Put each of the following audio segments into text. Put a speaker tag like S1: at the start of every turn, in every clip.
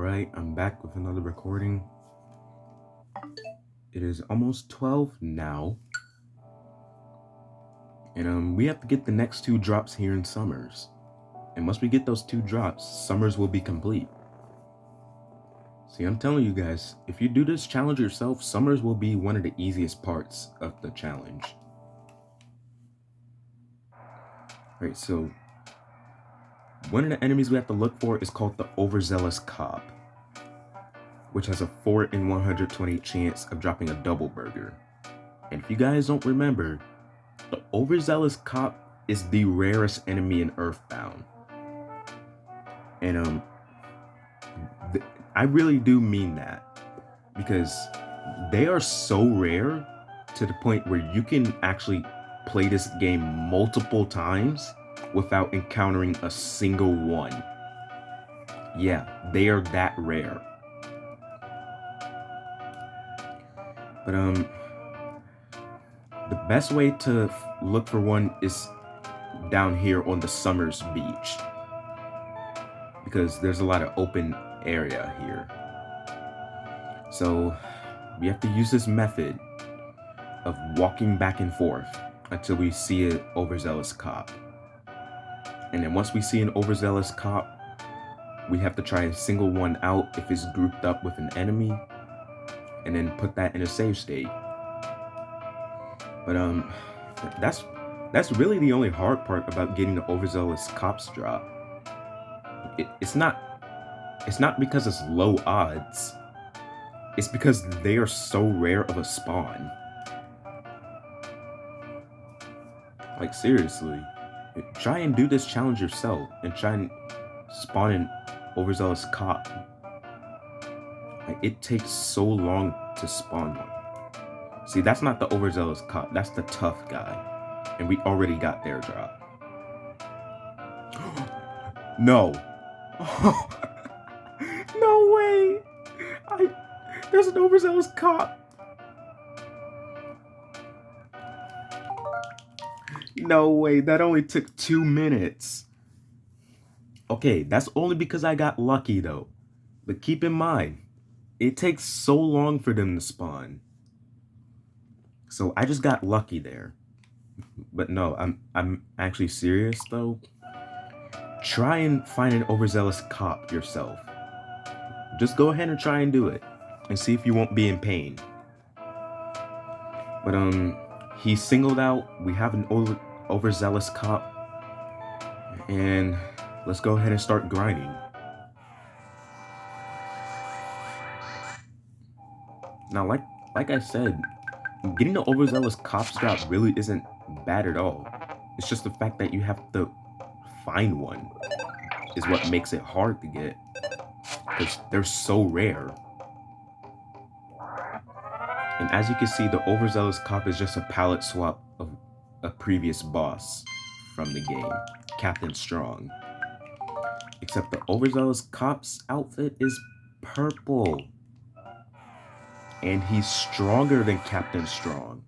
S1: Alright, I'm back with another recording. It is almost 12 now. And we have to get the next 2 drops here in Summers. And once we get those 2 drops, Summers will be complete. See, I'm telling you guys, if you do this challenge yourself, Summers will be one of the easiest parts of the challenge. Alright, so one of the enemies we have to look for is called the Overzealous Cop, which has a 4 in 120 chance of dropping a double burger. And if you guys don't remember, the Overzealous Cop is the rarest enemy in EarthBound. And I really do mean that, because they are so rare to the point where you can actually play this game multiple times without encountering a single one. Yeah, they are that rare. But the best way to look for one is down here on the Summers beach, because there's a lot of open area here. So we have to use this method of walking back and forth until we see an Overzealous Cop. And then once we see an Overzealous Cop, we have to try and single one out if it's grouped up with an enemy, and then put that in a save state. But that's really the only hard part about getting the Overzealous Cops drop. It's not because it's low odds. It's because they are so rare of a spawn. Like, seriously, try and do this challenge yourself and try and spawn an Overzealous Cop. Like, it takes so long to spawn one. See, that's not the Overzealous Cop, that's the tough guy. And we already got their drop. No. No way! There's an Overzealous Cop! No way, that only took 2 minutes. Okay, that's only because I got lucky though. But keep in mind, it takes so long for them to spawn. So I just got lucky there. But no, I'm actually serious though. Try and find an Overzealous Cop yourself. Just go ahead and try and do it and see if you won't be in pain. But he's singled out. We have an Overzealous Cop, and let's go ahead and start grinding. Now, like I said, getting the Overzealous Cops drop really isn't bad at all. It's just the fact that you have to find one is what makes it hard to get, because they're so rare. And as you can see, the Overzealous Cop is just a palette swap of a previous boss from the game, Captain Strong. Except the Overzealous Cop's outfit is purple. And he's stronger than Captain Strong.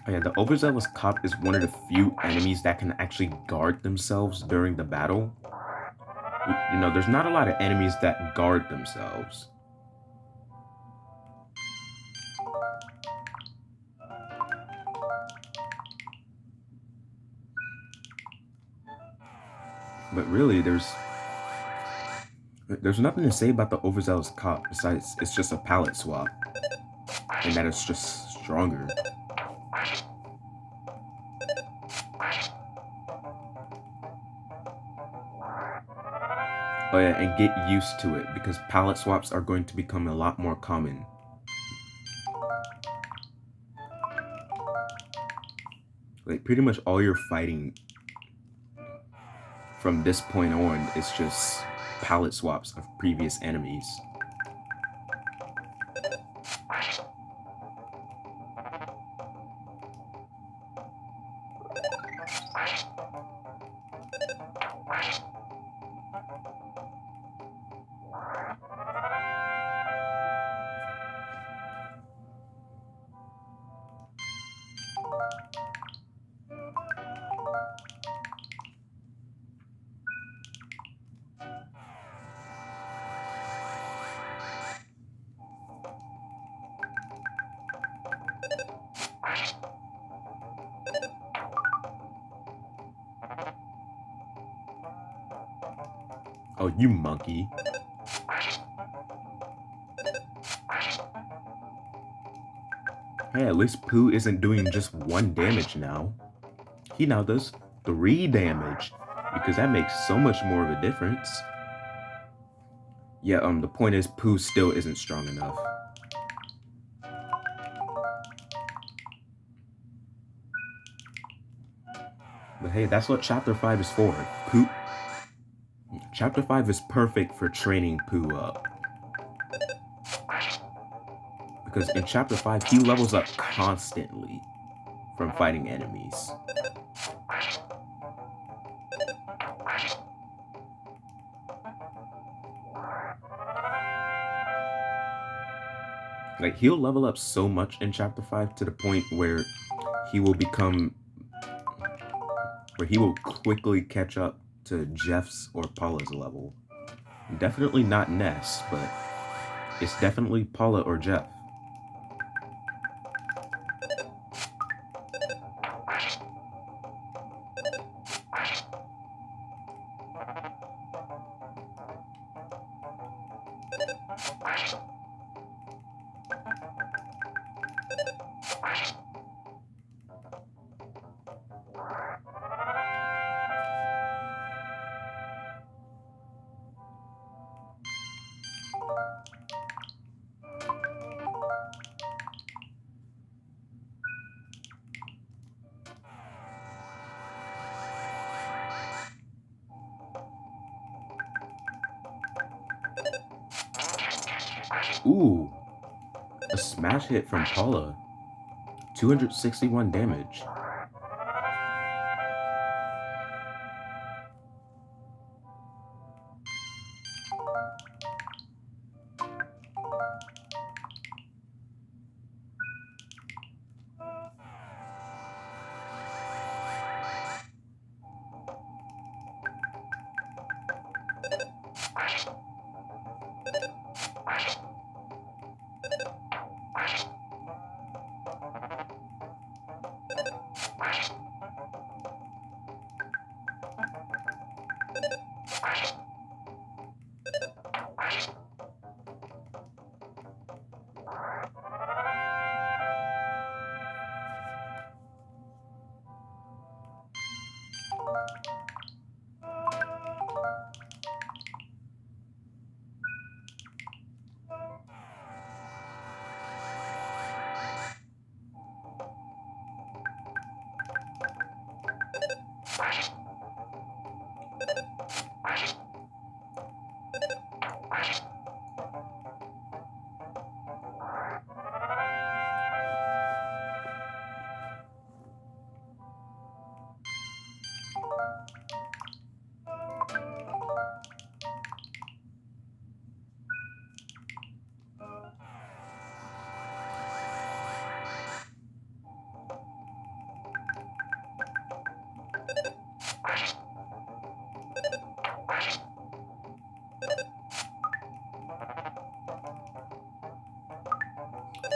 S1: Oh yeah, the Overzealous Cop is one of the few enemies that can actually guard themselves during the battle. You know, there's not a lot of enemies that guard themselves. But really, there's nothing to say about the Overzealous Cop besides it's just a palette swap, and that it's just stronger. Oh yeah, and get used to it, because palette swaps are going to become a lot more common. Like, pretty much all your fighting from this point on is just palette swaps of previous enemies. Oh, you monkey. Hey, at least Pooh isn't doing just 1 damage now. He now does 3 damage, because that makes so much more of a difference. Yeah, the point is Pooh still isn't strong enough. But hey, that's what Chapter 5 is for. Pooh. Chapter 5 is perfect for training Pooh up. Because in Chapter 5, he levels up constantly from fighting enemies. Like, he'll level up so much in Chapter 5 to the point where he will quickly catch up to Jeff's or Paula's level. Definitely not Ness, but it's definitely Paula or Jeff. Ooh, a smash hit from Paula. 261 damage.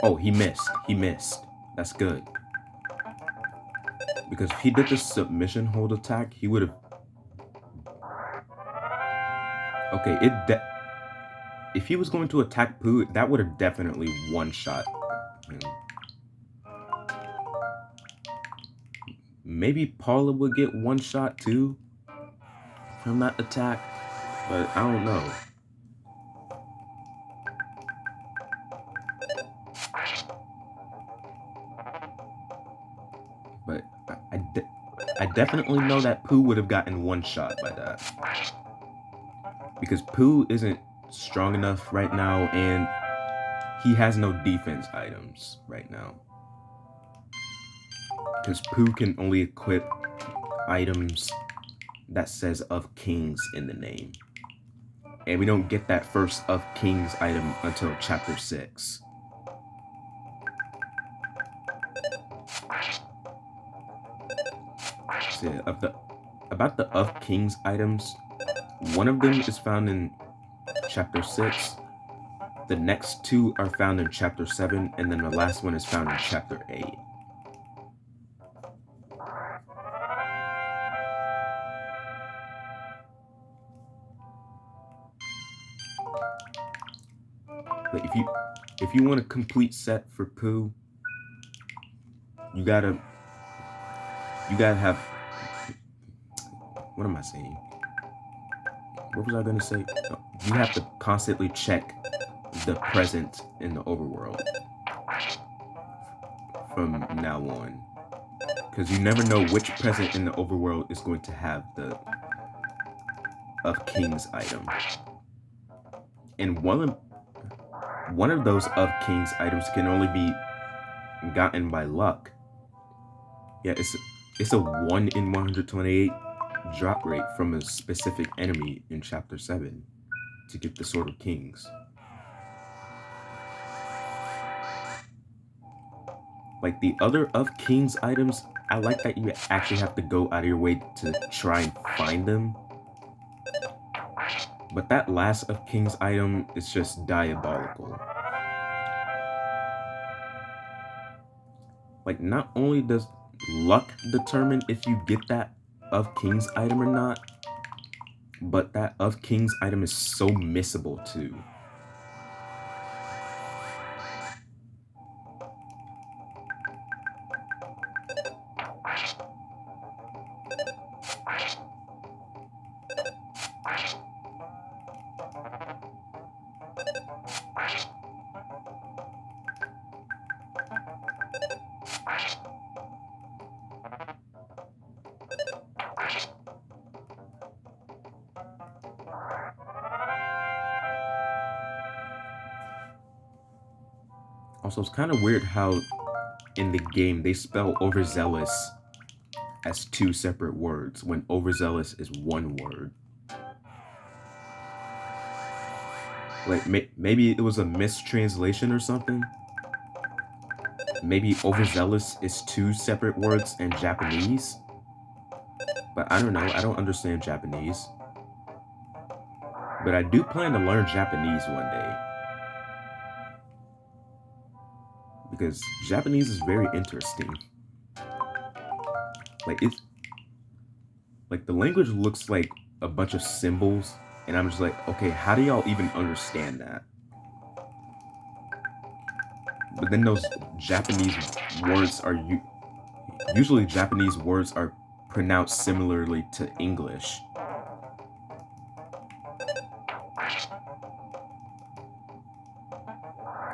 S1: Oh, he missed. He missed. That's good. Because if he did the submission hold attack, he would have... Okay, if he was going to attack Pooh, that would have definitely one-shot him. Maybe Paula would get one shot too from that attack, but I don't know. But I definitely know that Pooh would have gotten one shot by that. Because Pooh isn't strong enough right now, and he has no defense items right now. Because Pooh can only equip items that says of Kings in the name. And we don't get that first of Kings item until Chapter 6. So yeah, about the of Kings items, one of them is found in Chapter 6. The next 2 are found in Chapter 7, and then the last one is found in Chapter 8. Like if you want a complete set for Pooh, you gotta have, what am I saying? What was I gonna say? Oh, you have to constantly check the present in the overworld from now on, because you never know which present in the overworld is going to have the of King's item, and one of those of King's items can only be gotten by luck. Yeah, it's a 1 in 128 drop rate from a specific enemy in Chapter 7 to get the Sword of Kings. Like the other of King's items, I like that you actually have to go out of your way to try and find them. But that last of King's item is just diabolical. Like, not only does luck determine if you get that of King's item or not, but that of King's item is so missable too. Also, it's kind of weird how in the game they spell overzealous as 2 separate words when overzealous is 1 word. Like, maybe it was a mistranslation or something. Maybe overzealous is 2 separate words in Japanese. But I don't know, I don't understand Japanese. But I do plan to learn Japanese one day. Because Japanese is very interesting. Like, it's like the language looks like a bunch of symbols, and I'm just like, okay, how do y'all even understand that? But then those Japanese words are usually Japanese words are pronounced similarly to English.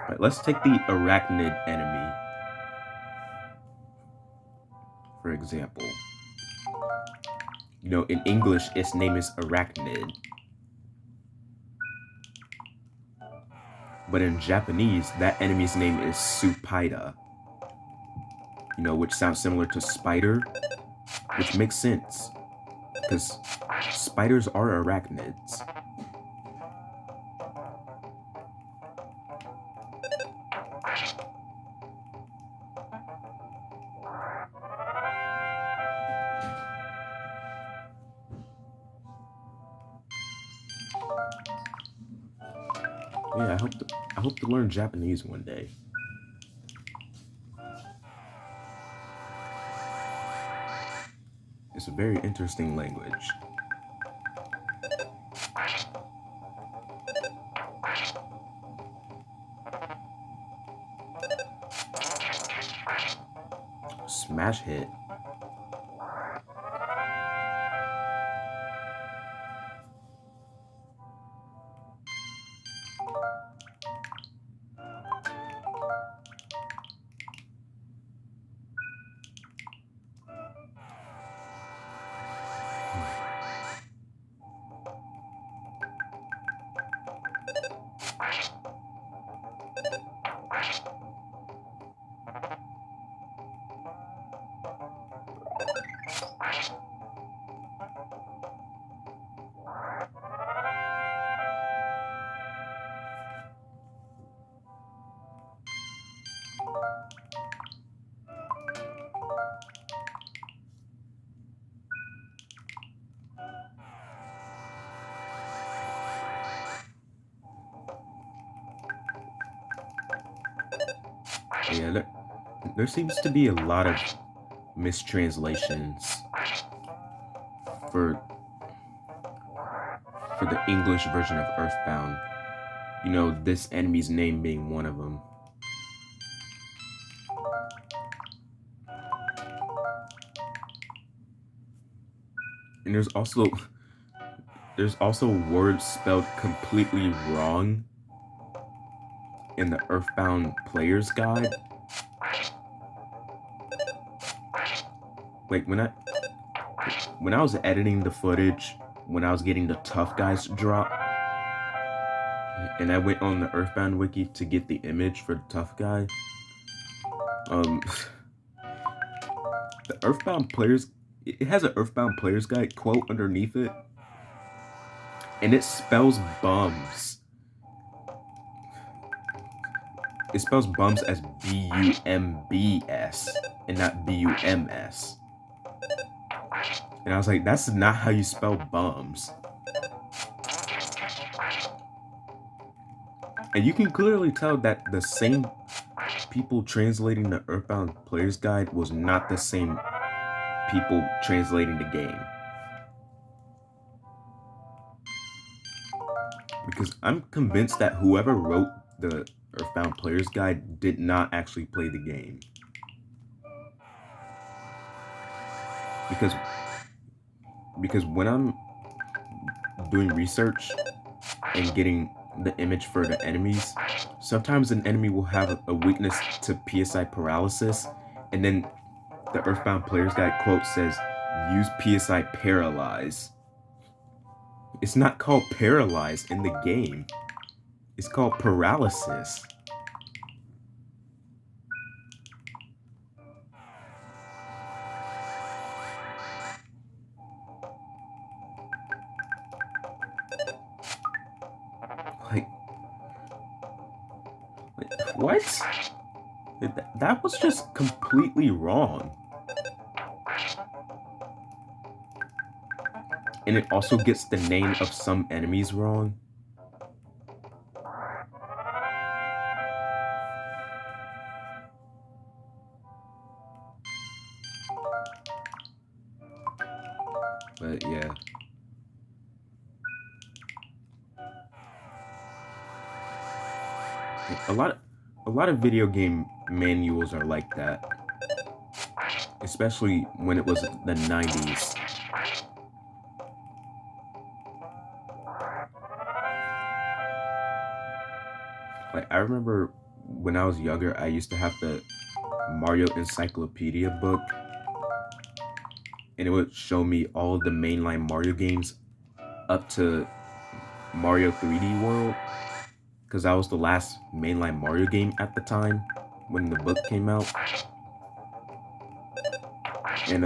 S1: Right, let's take the arachnid enemy, for example. You know, in English, its name is arachnid. But in Japanese, that enemy's name is Supaida. You know, which sounds similar to spider, which makes sense, because spiders are arachnids. Yeah, I hope to learn Japanese one day. It's a very interesting language. Smash hit. Yeah, there seems to be a lot of mistranslations for the English version of EarthBound. You know, this enemy's name being one of them. And there's also words spelled completely wrong in the EarthBound player's guide. Like when I was editing the footage, when I was getting the tough guys drop, and I went on the EarthBound wiki to get the image for the tough guy. The EarthBound players, it has an EarthBound players guide quote underneath it, and it spells bums. It spells bums as BUMBS and not BUMS. And I was like, that's not how you spell bums. And you can clearly tell that the same people translating the EarthBound Player's Guide was not the same people translating the game. Because I'm convinced that whoever wrote the EarthBound Player's Guide did not actually play the game. Because when I'm doing research and getting the image for the enemies, sometimes an enemy will have a weakness to PSI paralysis, and then the EarthBound Player's Guide quote says, use PSI paralyze. It's not called paralyze in the game. It's called paralysis. Like what? That was just completely wrong. And it also gets the name of some enemies wrong. But yeah. A lot of video game manuals are like that. Especially when it was the 90s. Like I remember when I was younger, I used to have the Mario Encyclopedia book, and it would show me all the mainline Mario games up to Mario 3D World, because that was the last mainline Mario game at the time when the book came out. And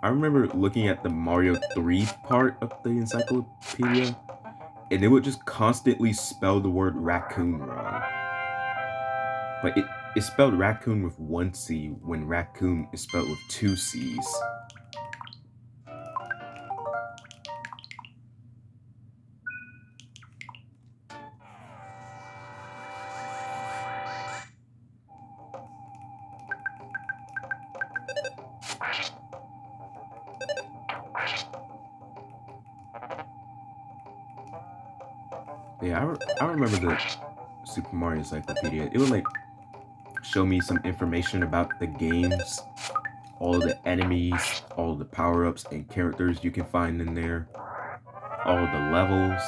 S1: I remember looking at the Mario 3 part of the encyclopedia, and it would just constantly spell the word raccoon wrong. Like it spelled raccoon with one C when raccoon is spelled with two C's. Yeah, I remember the Super Mario Encyclopedia. It would like show me some information about the games, all the enemies, all the power-ups and characters you can find in there, all the levels.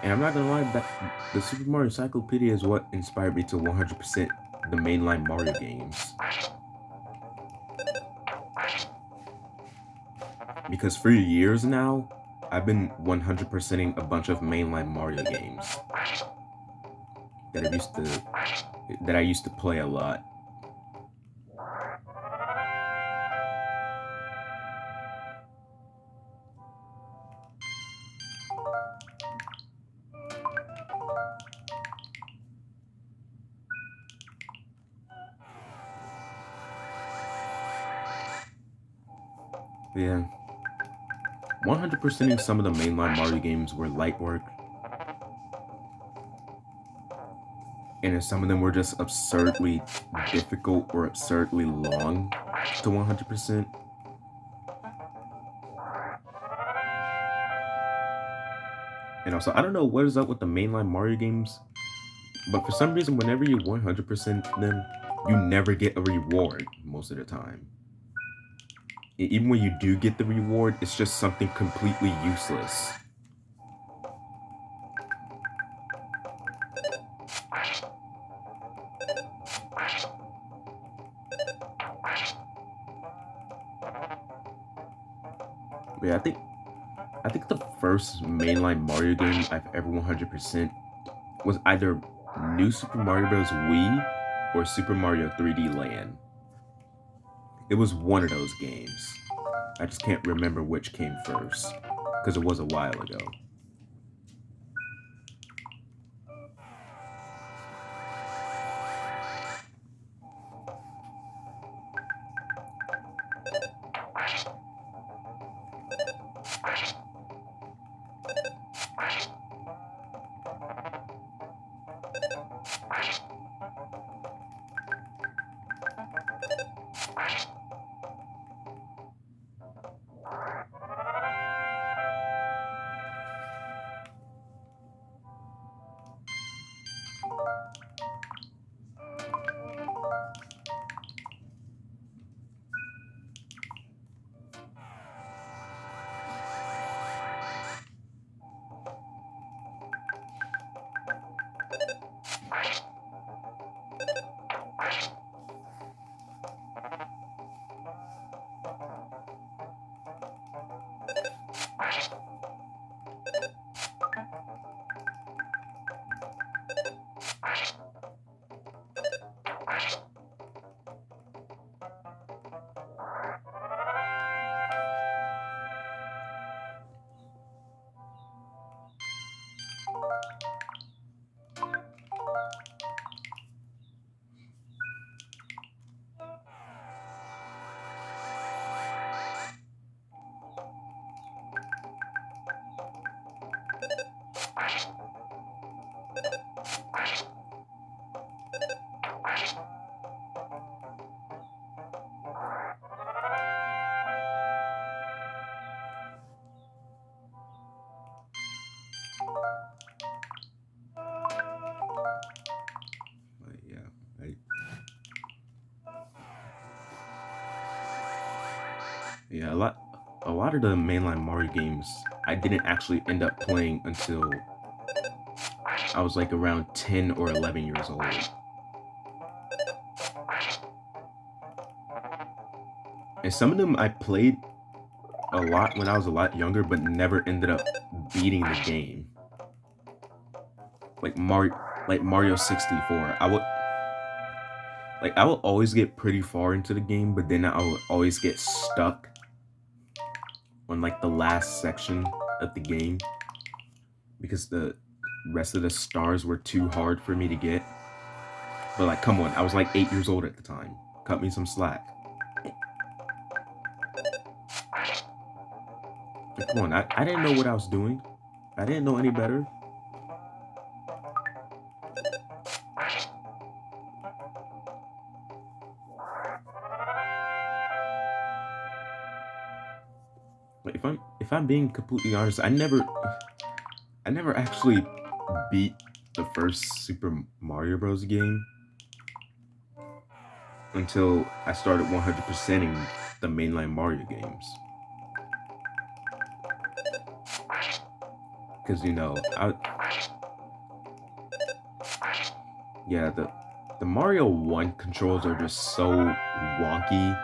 S1: And I'm not gonna lie, that the Super Mario Encyclopedia is what inspired me to 100% the mainline Mario games. Because for years now, I've been 100%ing a bunch of mainline Mario games that I used to play a lot. Yeah. 100%ing some of the mainline Mario games were light work. And then some of them were just absurdly difficult or absurdly long to 100%. And also, I don't know what is up with the mainline Mario games, but for some reason, whenever you 100% them, you never get a reward most of the time. Even when you do get the reward, it's just something completely useless. But yeah, I think the first mainline Mario game I've ever 100% was either New Super Mario Bros. Wii or Super Mario 3D Land. It was one of those games. I just can't remember which came first, because it was a while ago. But yeah, yeah, a lot of the mainline Mario games I didn't actually end up playing until I was like around 10 or 11 years old. And some of them I played a lot when I was a lot younger, but never ended up beating the game. Like Mario 64. I would always get pretty far into the game, but then I would always get stuck on like the last section of the game because the rest of the stars were too hard for me to get. But like, come on, I was like 8 years old at the time. Cut me some slack. Like, come on, I didn't know what I was doing. I didn't know any better. Like, if I'm being completely honest, I never actually beat the first Super Mario Bros. Game until I started 100%ing the mainline Mario games. Because the Mario 1 controls are just so wonky,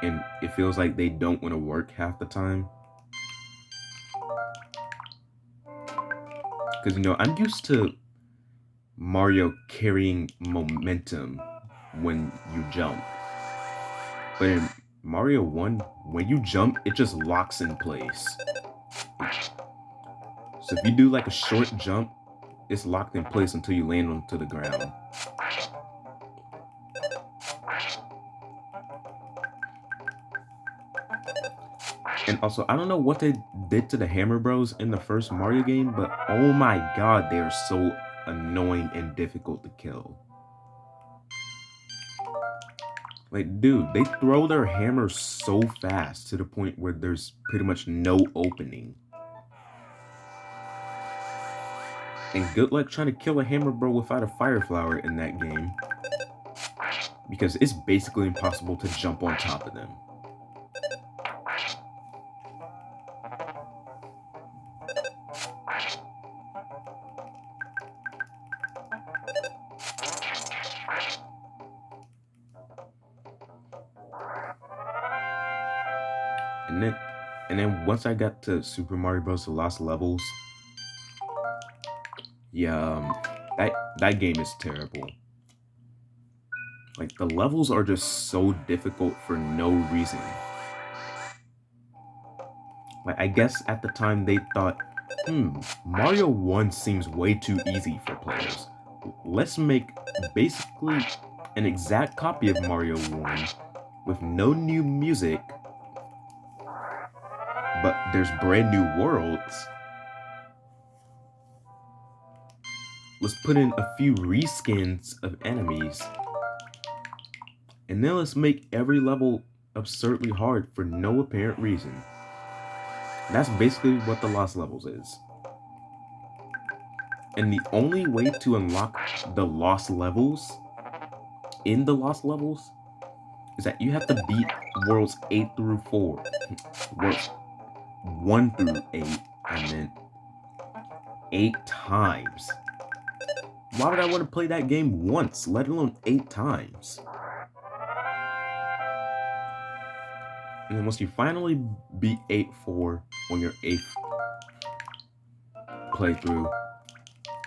S1: and it feels like they don't want to work half the time. Because I'm used to Mario carrying momentum when you jump. But in Mario 1, when you jump, it just locks in place. So if you do like a short jump, it's locked in place until you land onto the ground. And also, I don't know what they did to the Hammer Bros in the first Mario game, but oh my god, they are so annoying and difficult to kill. Like, dude, they throw their hammers so fast to the point where there's pretty much no opening. And good luck trying to kill a hammer bro without a fire flower in that game, because it's basically impossible to jump on top of them. And then once I got to Super Mario Bros. The Lost Levels, yeah, that game is terrible. Like, the levels are just so difficult for no reason. Like, I guess at the time they thought, Mario 1 seems way too easy for players. Let's make basically an exact copy of Mario 1 with no new music, but there's brand new worlds. Let's put in a few reskins of enemies, and then let's make every level absurdly hard for no apparent reason. That's basically what the Lost Levels is. And the only way to unlock the Lost Levels in the Lost Levels is that you have to beat worlds 8 through 4. Worlds 1 through 8, and then 8 times. Why would I want to play that game once, let alone 8 times? And then once you finally beat 8-4 on your 8th playthrough,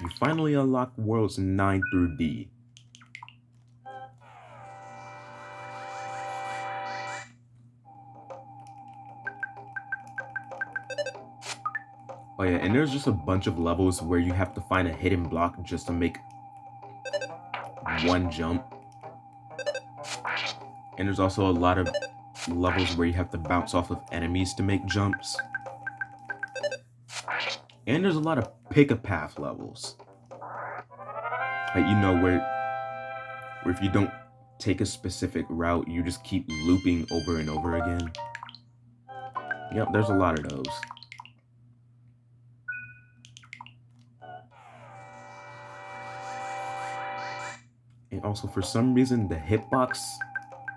S1: you finally unlock worlds 9 through D. Oh yeah, and there's just a bunch of levels where you have to find a hidden block just to make one jump. And there's also a lot of levels where you have to bounce off of enemies to make jumps. And there's a lot of pick-a-path levels. Like, you know, where if you don't take a specific route, you just keep looping over and over again. Yep, there's a lot of those. And also, for some reason, the hitbox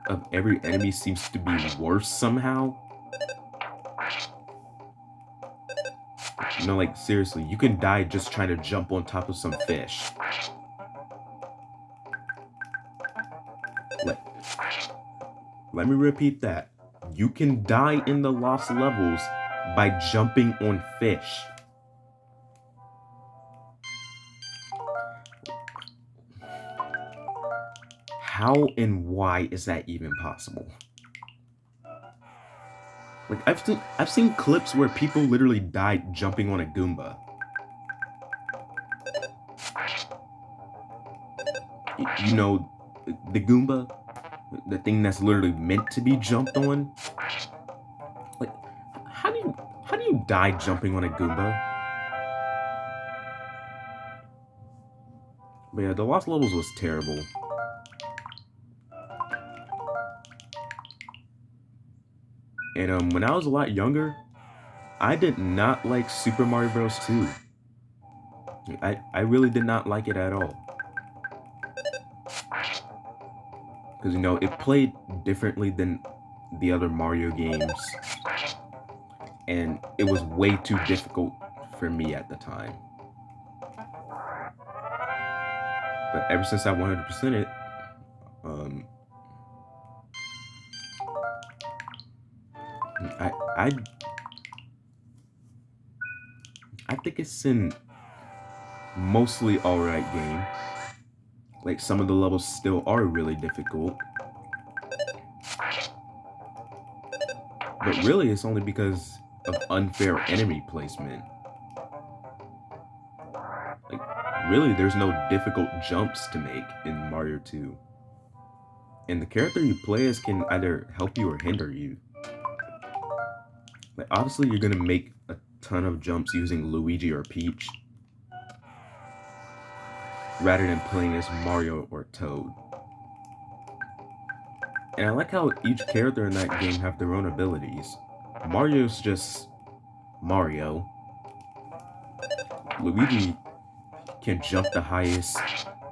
S1: of every enemy seems to be worse somehow. You know, like, seriously, you can die just trying to jump on top of some fish. Let me repeat that. You can die in the Lost Levels by jumping on fish. How and why is that even possible? Like, I've seen clips where people literally died jumping on a Goomba. You know, the Goomba, the thing that's literally meant to be jumped on. Like, how do you die jumping on a Goomba? But yeah, the Lost Levels was terrible. And when I was a lot younger, I did not like Super Mario Bros. 2. I really did not like it at all. Because, you know, it played differently than the other Mario games. And it was way too difficult for me at the time. But ever since I 100%'d it, I think it's an mostly alright game. Like, some of the levels still are really difficult. But really, it's only because of unfair enemy placement. Like, really, there's no difficult jumps to make in Mario 2. And the character you play as can either help you or hinder you. Like, obviously, you're gonna make a ton of jumps using Luigi or Peach. rather than playing as Mario or Toad. And I like how each character in that game have their own abilities. Mario's just Mario. Luigi can jump the highest,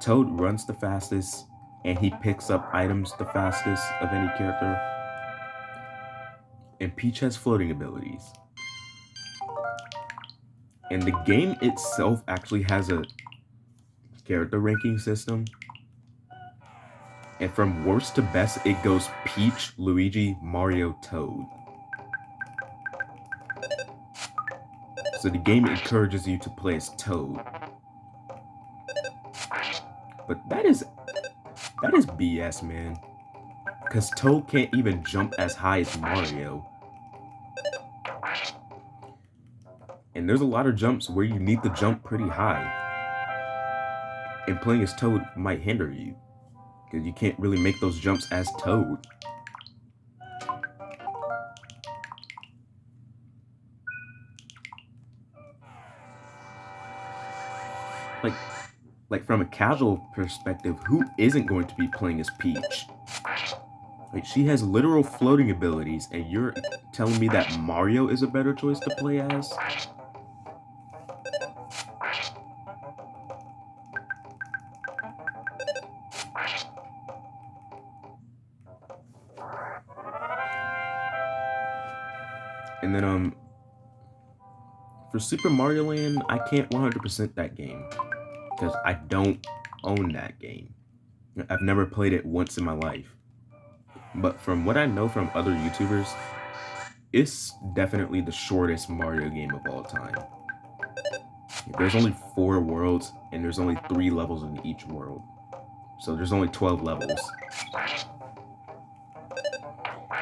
S1: Toad runs the fastest, and he picks up items the fastest of any character. And Peach has floating abilities. And the game itself actually has a character ranking system. And from worst to best, it goes Peach, Luigi, Mario, Toad. So the game encourages you to play as Toad. But that is BS, man. Because Toad can't even jump as high as Mario. And there's a lot of jumps where you need to jump pretty high. And playing as Toad might hinder you, because you can't really make those jumps as Toad. Like from a casual perspective, who isn't going to be playing as Peach? Like, she has literal floating abilities, and you're telling me that Mario is a better choice to play as? And then, for Super Mario Land, I can't 100% that game, because I don't own that game. I've never played it once in my life. But from what I know from other YouTubers, it's definitely the shortest Mario game of all time. There's only 4 worlds, and there's only 3 levels in each world. So there's only 12 levels.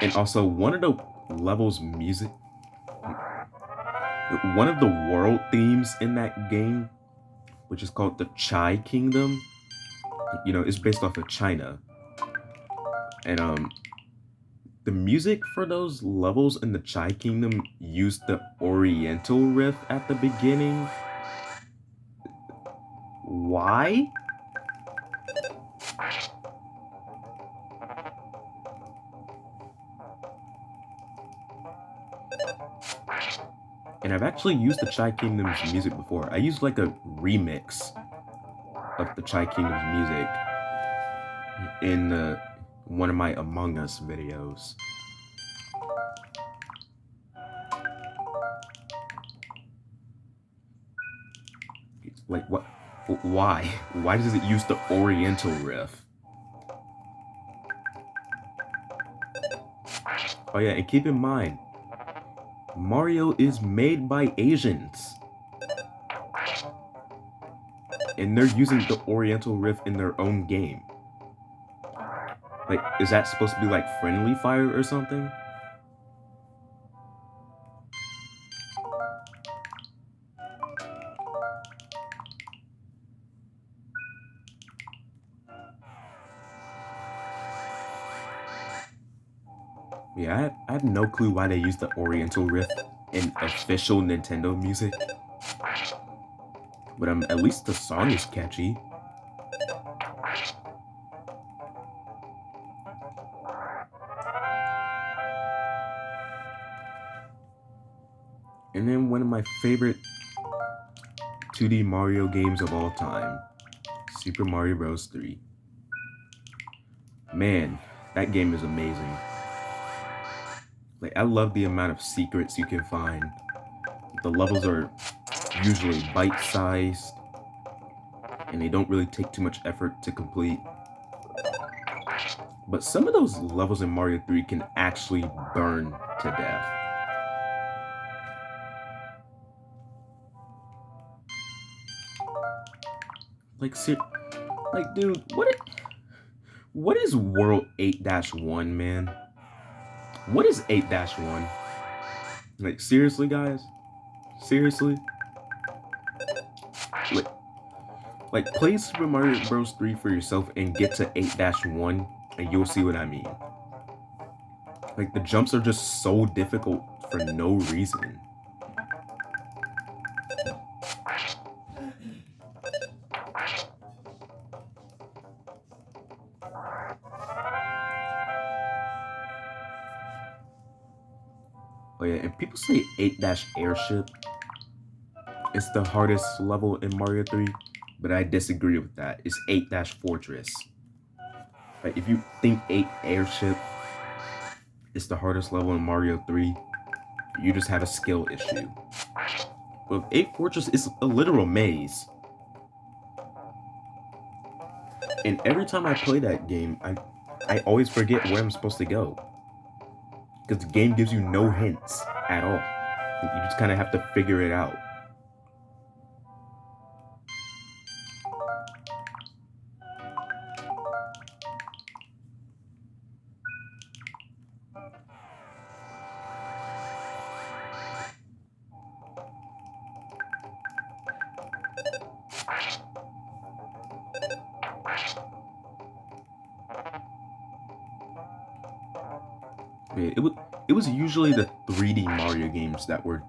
S1: And also, one of the levels' music, one of the world themes in that game, which is called the Chai Kingdom, it's based off of China. And the music for those levels in the Chai Kingdom used the Oriental riff at the beginning. Why? And I've actually used the Chai Kingdom's music before. I used like a remix of the Chai Kingdom's music in one of my Among Us videos. Like, what? Why? Why does it use the Oriental riff? Oh yeah, and keep in mind, Mario is made by Asians. And they're using the Oriental riff in their own game. Like, is that supposed to be like friendly fire or something? Yeah, I have no clue why they use the Oriental riff in official Nintendo music. But at least the song is catchy. And then one of my favorite 2D Mario games of all time, Super Mario Bros. 3. Man, that game is amazing. Like, I love the amount of secrets you can find. The levels are usually bite-sized, and they don't really take too much effort to complete. But some of those levels in Mario 3 can actually burn to death. Like, dude, what is World 8-1, man? What is 8-1? Like, seriously, guys? Seriously? Like, play Super Mario Bros. 3 for yourself and get to 8-1, and you'll see what I mean. Like, the jumps are just so difficult for no reason. Oh yeah, and people say 8-airship is the hardest level in Mario 3, but I disagree with that. It's 8-fortress. Like if you think 8-airship is the hardest level in Mario 3, you just have a skill issue. But 8-fortress is a literal maze. And every time I play that game, I always forget where I'm supposed to go. Because the game gives you no hints at all. You just kind of have to figure it out. Yeah, it was usually the 3D Mario games that were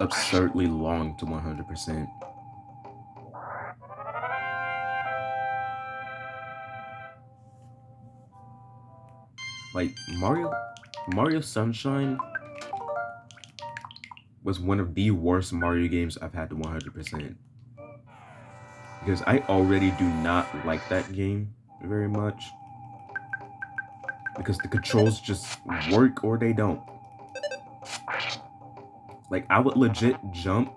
S1: absurdly long to 100%. Like Mario Sunshine was one of the worst Mario games I've had to 100%. Because I already do not like that game very much. Because the controls just work or they don't. Like I would legit jump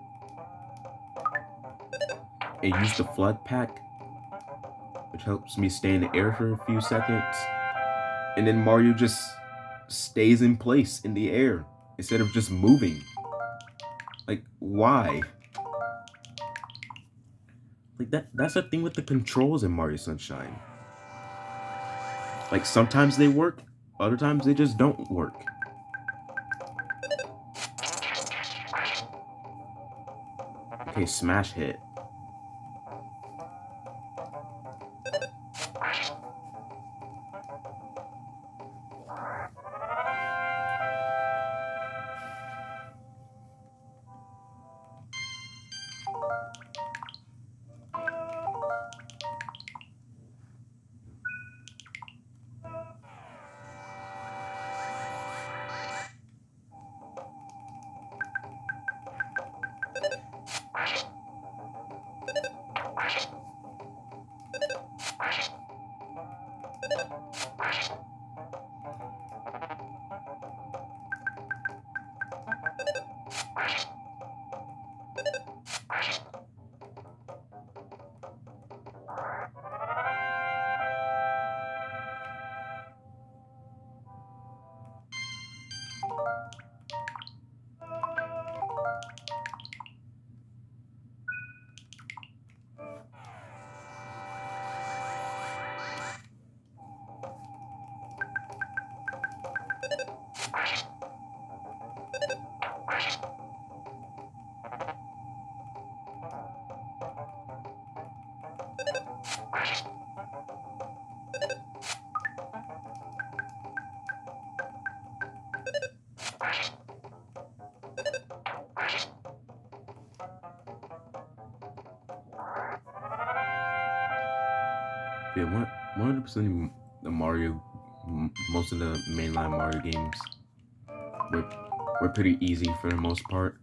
S1: and use the flood pack, which helps me stay in the air for a few seconds. And then Mario just stays in place in the air instead of just moving. Like, why? Like that's the thing with the controls in Mario Sunshine. Like sometimes they work, other times they just don't work. Okay, smash hit. Yeah, 100% the Mario, most of the mainline Mario games were, were pretty easy for the most part.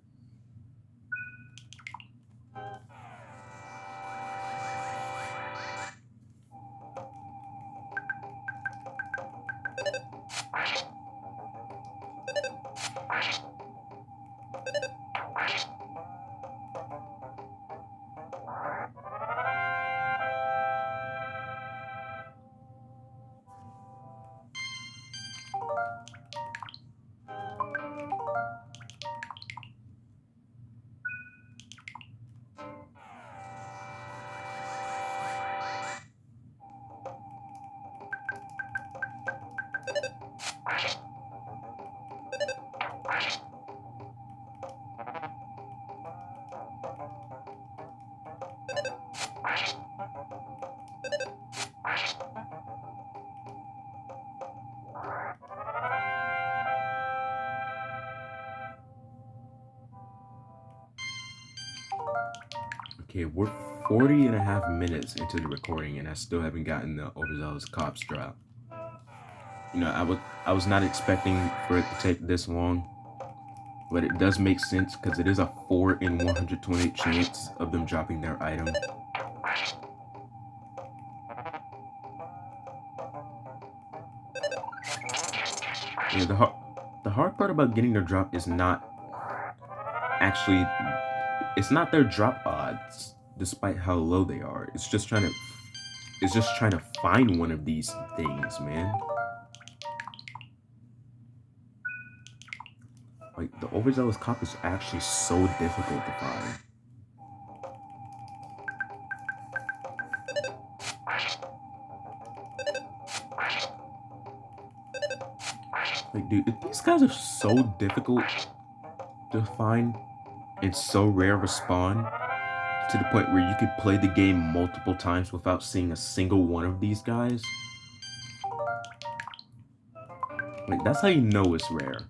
S1: Okay, we're 40 and a half minutes into the recording and I still haven't gotten the overzealous cops drop. You know, I was not expecting for it to take this long. But it does make sense because it is a 4 in 128 chance of them dropping their item. Yeah, the hard part about getting their drop is not actually, it's not their drop odds, despite how low they are. It's just trying to find one of these things, man. Like, the overzealous cop is actually so difficult to find. Like, dude, if these guys are so difficult to find and so rare of a spawn, to the point where you could play the game multiple times without seeing a single one of these guys, like, that's how you know it's rare.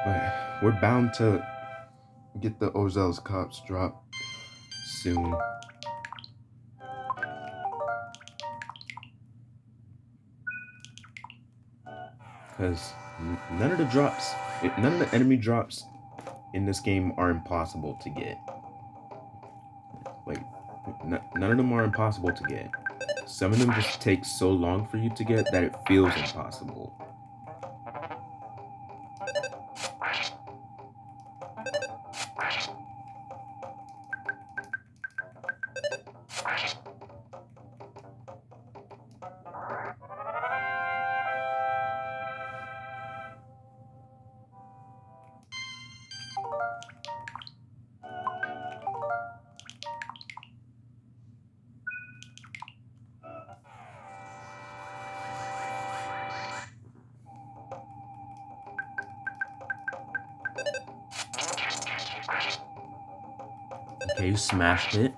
S1: But we're bound to get the overzealous cops drop soon. Because none of the enemy drops in this game are impossible to get. Like, none of them are impossible to get. Some of them just take so long for you to get that it feels impossible. Okay, you smashed it.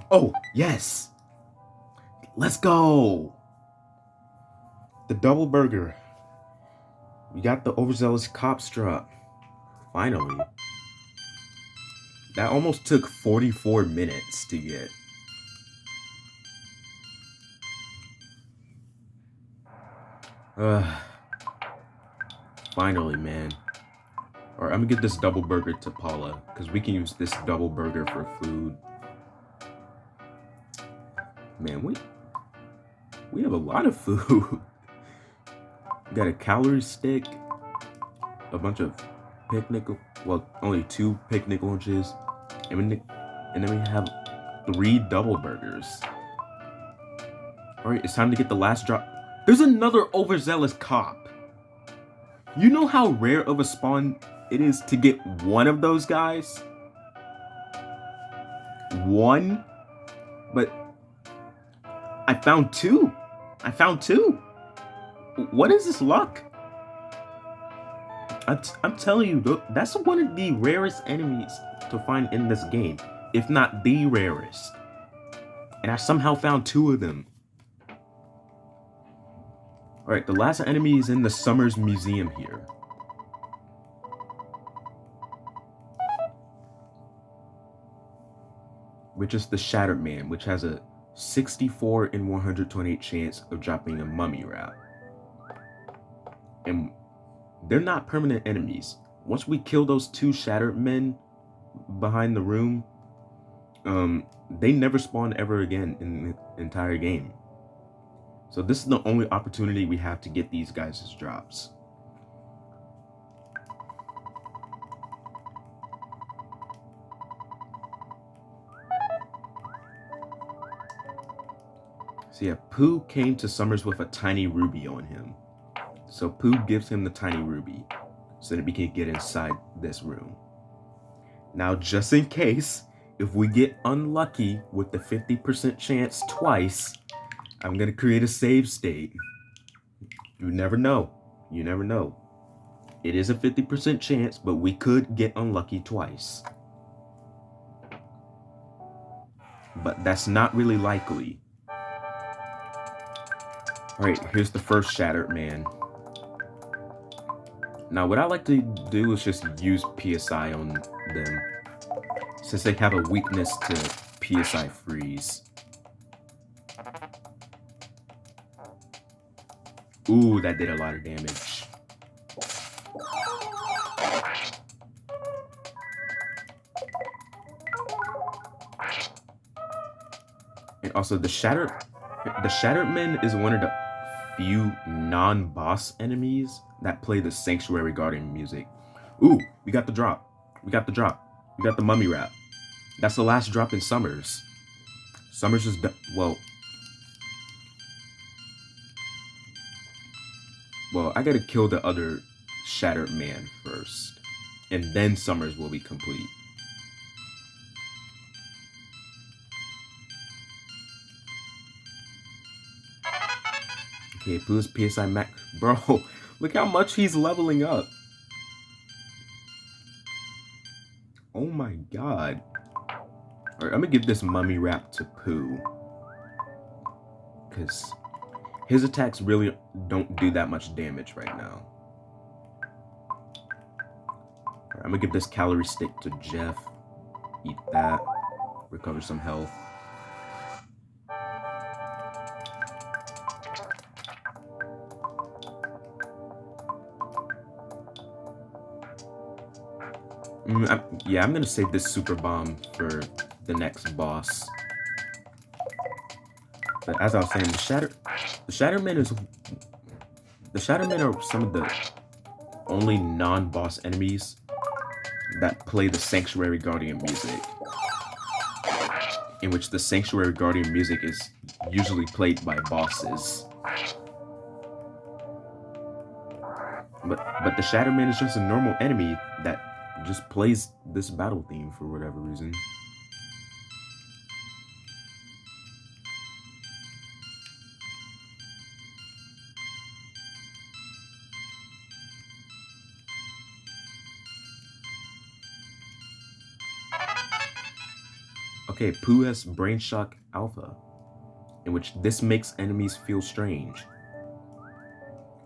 S1: Oh, yes! Let's go! The double burger. We got the overzealous cops drop. Finally. That almost took 44 minutes to get. Finally, man. Alright, I'm gonna get this double burger to Paula, because we can use this double burger for food. Man, we have a lot of food. We got a calorie stick, a bunch of picnic, well, only 2 picnic lunches, and then we have 3 double burgers. Alright, it's time to get the last drop. There's another overzealous cop. You know how rare of a spawn it is to get one of those guys? One? But I found 2. I found 2. What is this luck? I'm telling you, that's one of the rarest enemies to find in this game, if not the rarest. And I somehow found 2 of them. Alright, the last enemy is in the Summers Museum here. Which is the Shattered Man, which has a 64 in 128 chance of dropping a mummy wrap. And they're not permanent enemies. Once we kill those 2 Shattered Men behind the room, they never spawn ever again in the entire game. So this is the only opportunity we have to get these guys as drops. So yeah, Pooh came to Summers with a tiny ruby on him. So Pooh gives him the tiny ruby so that we can get inside this room. Now, just in case, if we get unlucky with the 50% chance twice, I'm gonna create a save state. You never know. You never know. It is a 50% chance, but we could get unlucky twice. But that's not really likely. Alright, here's the first Shattered Man. Now, what I like to do is just use PSI on them, since they have a weakness to PSI freeze. Ooh, that did a lot of damage. And also, the Shattered Man is one of the few non-boss enemies that play the Sanctuary Guardian music. Ooh, we got the drop. We got the mummy rap. That's the last drop in Summers. Summers is well, I gotta kill the other Shattered Man first, and then Summers will be complete. Okay, Pooh's PSI max. Bro, look how much he's leveling up. Oh my god. Alright, I'm gonna give this mummy rap to Pooh, because his attacks really don't do that much damage right now. Alright, I'm gonna give this calorie stick to Jeff. Eat that. Recover some health. I'm gonna save this super bomb for the next boss. But as I was saying, the Shattermen are some of the only non-boss enemies that play the Sanctuary Guardian music, in which the Sanctuary Guardian music is usually played by bosses. But the Shatterman is just a normal enemy that just plays this battle theme for whatever reason. Okay, Pooh has Brain Shock Alpha, in which this makes enemies feel strange.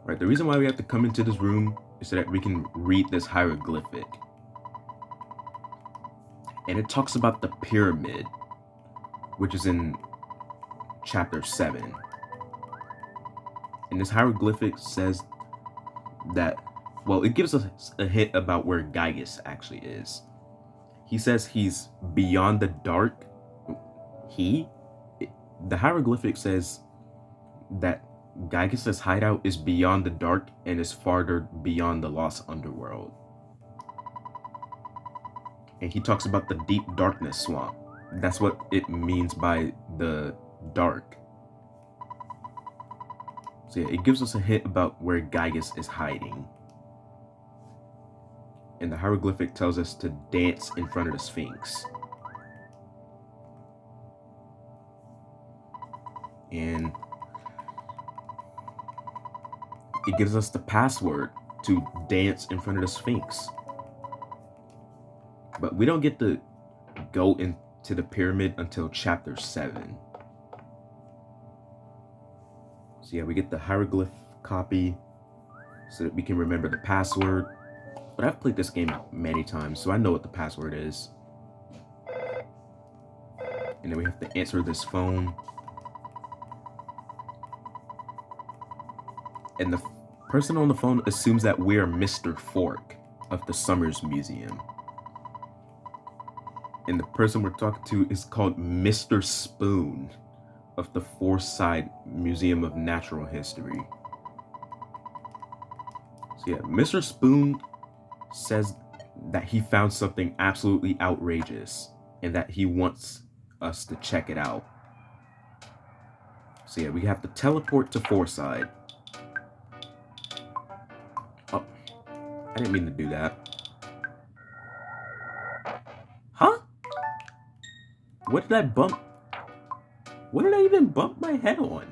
S1: Right, the reason why we have to come into this room is so that we can read this hieroglyphic. And it talks about the pyramid, which is in chapter 7. And this hieroglyphic says that, well, it gives us a hint about where Gygus actually is. He says he's beyond the dark. The hieroglyphic says that Gygus' hideout is beyond the dark and is farther beyond the lost underworld. And he talks about the deep darkness swamp. That's what it means by the dark. So yeah, it gives us a hint about where Gygus is hiding. And the hieroglyphic tells us to dance in front of the Sphinx. And it gives us the password to dance in front of the Sphinx. But we don't get to go into the pyramid until chapter 7. So yeah, we get the hieroglyph copy so that we can remember the password. But I've played this game many times, so I know what the password is. And then we have to answer this phone. And the person on the phone assumes that we're Mr. Fork of the Summers Museum. And the person we're talking to is called Mr. Spoon of the Forsyth Museum of Natural History. So yeah, Mr. Spoon says that he found something absolutely outrageous and that he wants us to check it out. So yeah, we have to teleport to Foreside. Oh, I didn't mean to do that. Huh? What did I bump? What did I even bump my head on?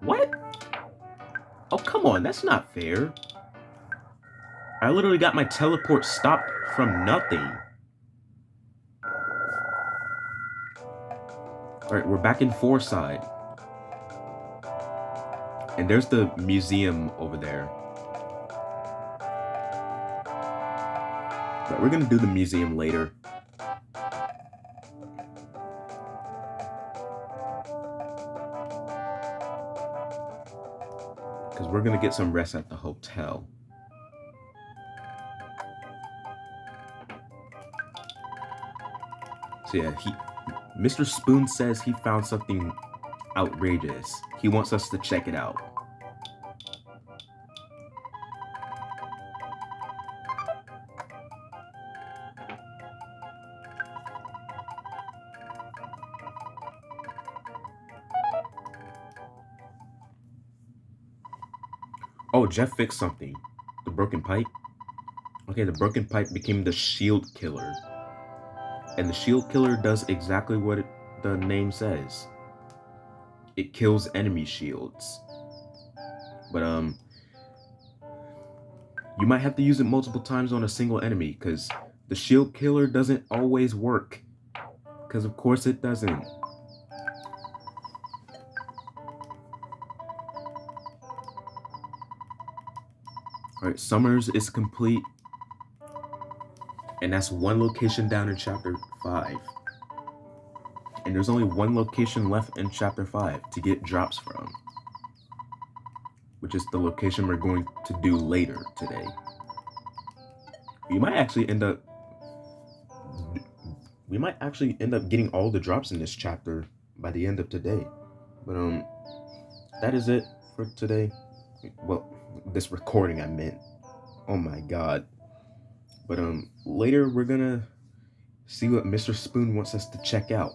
S1: What? Oh, come on, that's not fair. I literally got my teleport stopped from nothing. Alright, we're back in Foreside. And there's the museum over there. But we're gonna do the museum later. Because we're gonna get some rest at the hotel. So yeah, Mr. Spoon says he found something outrageous. He wants us to check it out. Oh, Jeff fixed something. The broken pipe? Okay, the broken pipe became the shield killer. And the shield killer does exactly what the name says. It kills enemy shields. But you might have to use it multiple times on a single enemy, because the shield killer doesn't always work. Because of course it doesn't. Alright, Summers is complete. And that's one location down in Chapter 5. And there's only one location left in Chapter 5 to get drops from. Which is the location we're going to do later today. We might actually end up getting all the drops in this chapter by the end of today. But that is it for today. Well, this recording I meant. Oh my god. But later we're gonna see what Mr. Spoon wants us to check out.